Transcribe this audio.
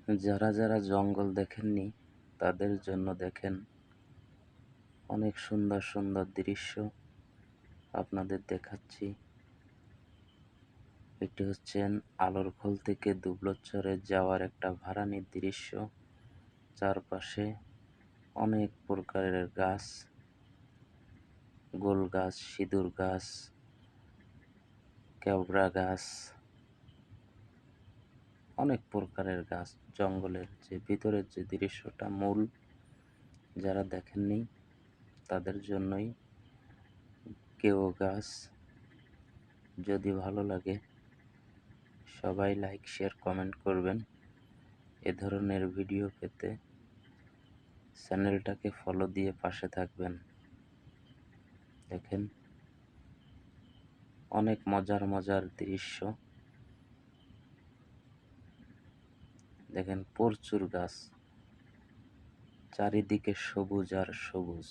যারা যারা জঙ্গল দেখেননি তাদের জন্য দেখেন অনেক সুন্দর সুন্দর দৃশ্য আপনাদের দেখাচ্ছি। এটি হচ্ছেন আলোরখোল থেকে দুবলোচ্চরে যাওয়ার একটা ভাড়ানির দৃশ্য। চারপাশে অনেক প্রকারের গাছ, গোল গাছ, সিঁদুর গাছ, কেওড়া গাছ, অনেক প্রকারের গাছ। জঙ্গলের যে ভিতরের যে দৃশ্যটা মূল, যারা দেখেননি তাদের জন্যই। কেউ গাছ যদি ভালো লাগে সবাই লাইক, শেয়ার, কমেন্ট করবেন। এ ধরনের ভিডিও পেতে চ্যানেলটাকে ফলো দিয়ে পাশে থাকবেন। দেখেন অনেক মজার মজার দৃশ্য। দেখেন প্রচুর গাছ, চারিদিকে সবুজ আর সবুজ।